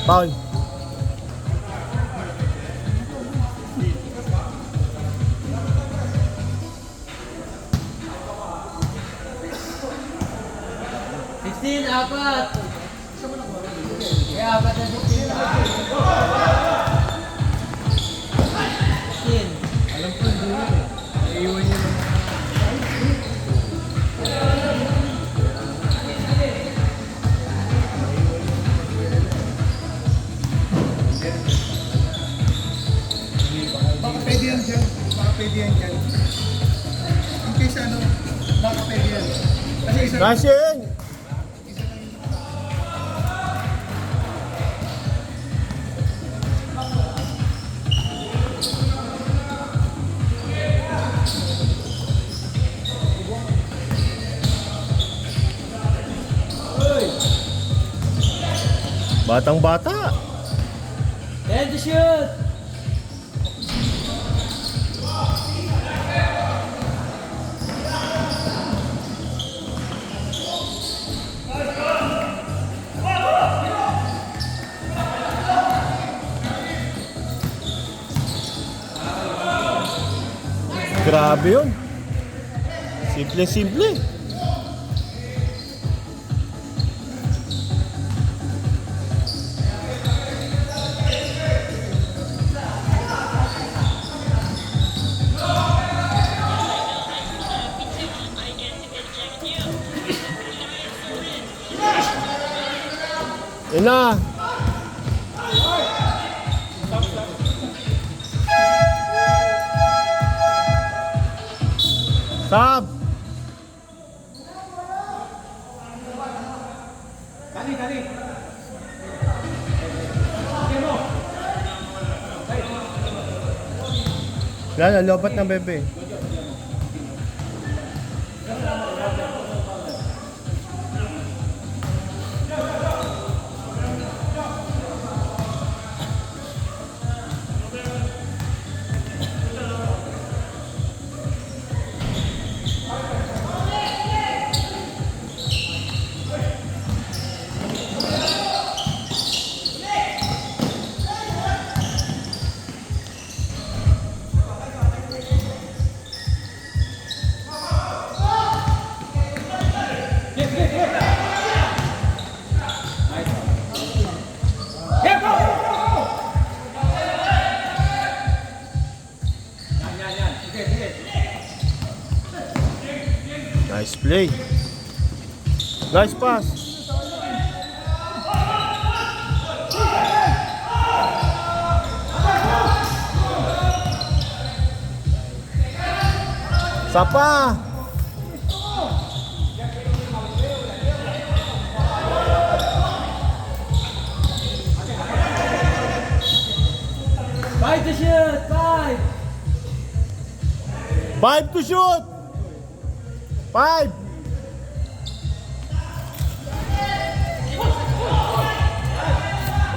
Foul. Apat. Kaya apat na 16. 16. Alam ko hindi yun eh. Naiiwan niya lang. Baka pwede yan dyan. Baka pwede yan dyan. In case ano, baka pwede yan. Kasi isa Rushing! Batang bata. Ready to shoot. Grabe yun. Simple-simple. Yun na. Stop. Kali. Lalo, lobat ng bebe. Nice play. Nice pass. Sapa. Five to shoot. Five. 5 to shoot. 5.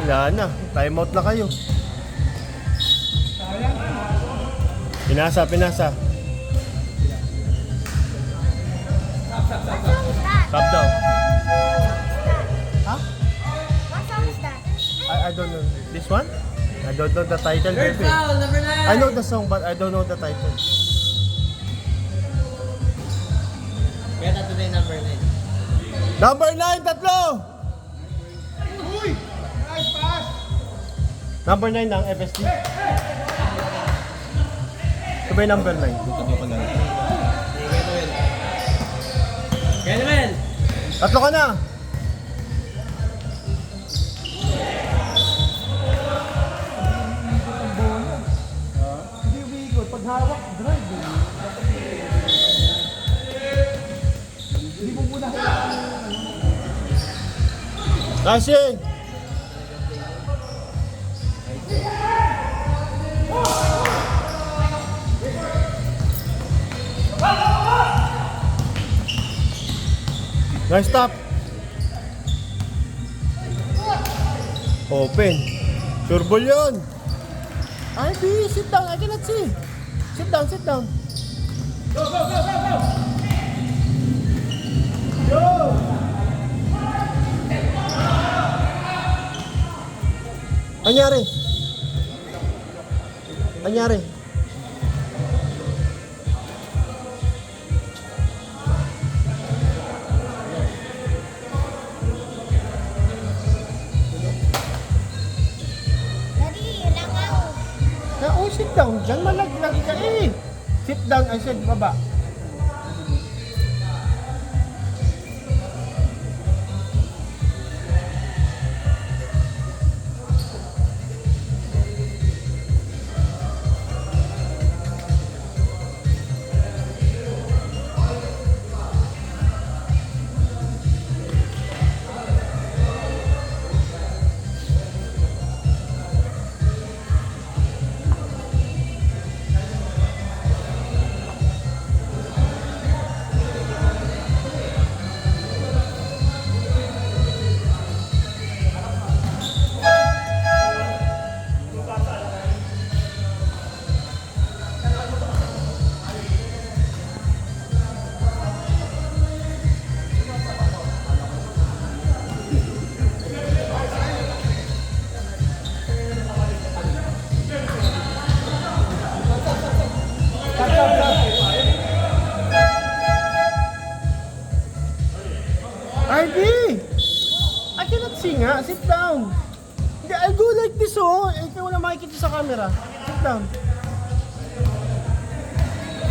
Wala na. Time out na kayo. Pinasa. Stop daw. Huh? What song is that? I don't know. This one? I don't know the title, Third baby. foul. Number 9. I know the song but I don't know the title. Kaya tato na yung number 9. Number 9, tatlo! Uy! Nice pass! Number 9 ng FST. Ito ba yung number 9? Kaya naman. Tatlo ka na! Hindi umiikot. Pag hawak, drive. Hindi mo muna. Rushing! Nice stop! Open. Sure ball yun. Ay, B, sit down. I cannot see. Sit down. Anyari? Anyari? Daddy, langaw. Sit down dyan. Malaglag ka eh. Sit down, I said, baba. Ivy! I cannot see nga. Sit down. Hindi, I go like this, oh. Ikaw wala makikita sa camera. Sit down.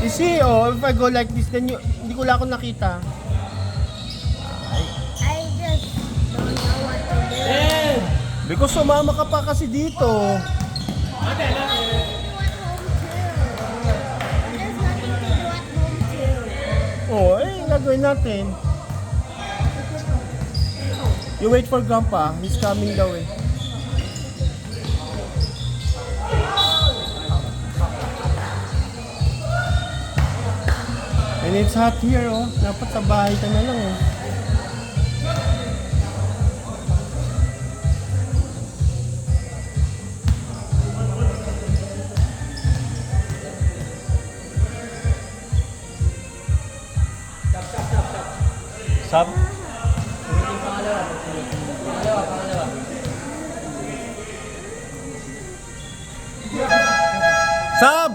You see, oh, if I go like this, then hindi ko lang ako nakita. I just don't know what to do. Because sumama ka pa kasi dito. I want to do at home too. There's nothing to do at home too. Oh, gagawin natin. You wait for Grandpa. He's coming daw eh. And it's hot here, oh. Dapat sa bahay ka na lang, oh. Sab? Sab!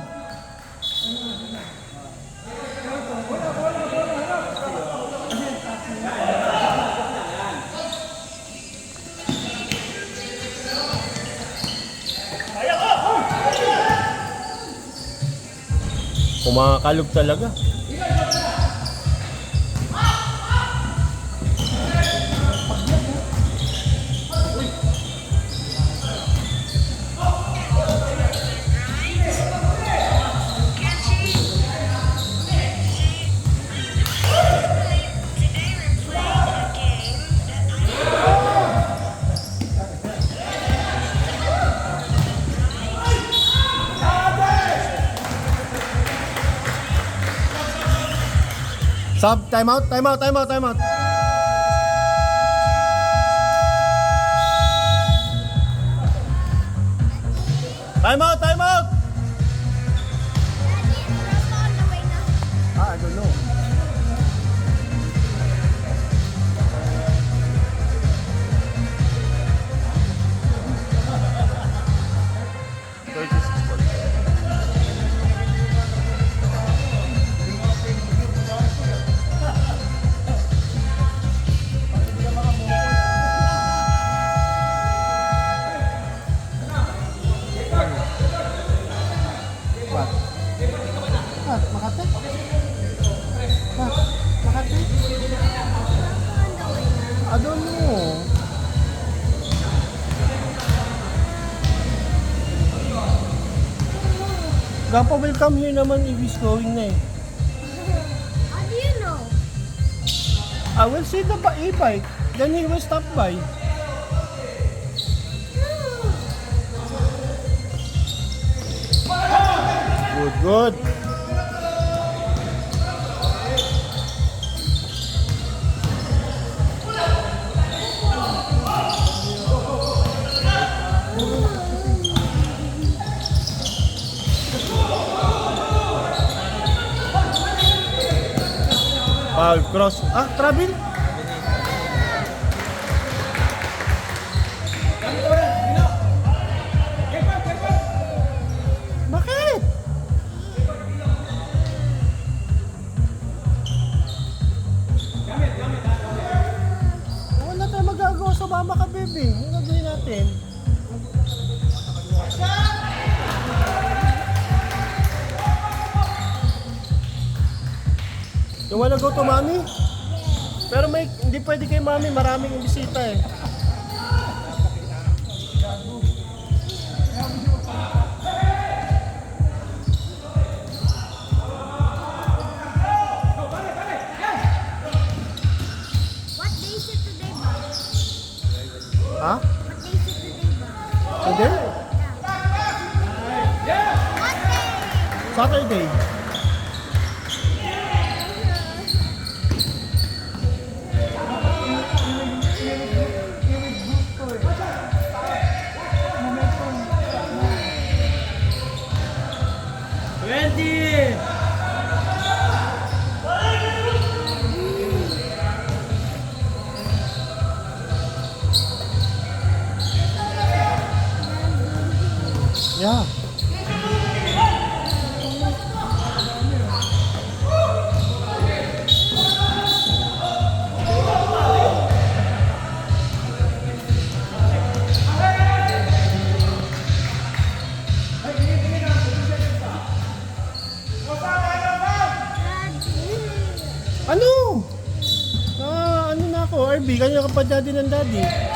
Kumakakalog talaga. Sab, time out, time out, time out, time out. Time out, time out. Daddy, where's on the way now? I don't know. Makati? Makati? I don't know. Grandpa will come here naman if he's going na eh. How do you know? I will see the e-bike. Then he will stop by. Good, good. Foul cross. Ah, travel? sumama ka, baby. Ano gagawin natin? You wanna go to mommy? Pero may, hindi pwede kay mami, maraming bisita eh. What day is it today, ba? Ha? What day is it today, ba? Today? What day? Saturday. Yeah. Ano? Ano na ako, RB, kanya ka pa daddy ng daddy.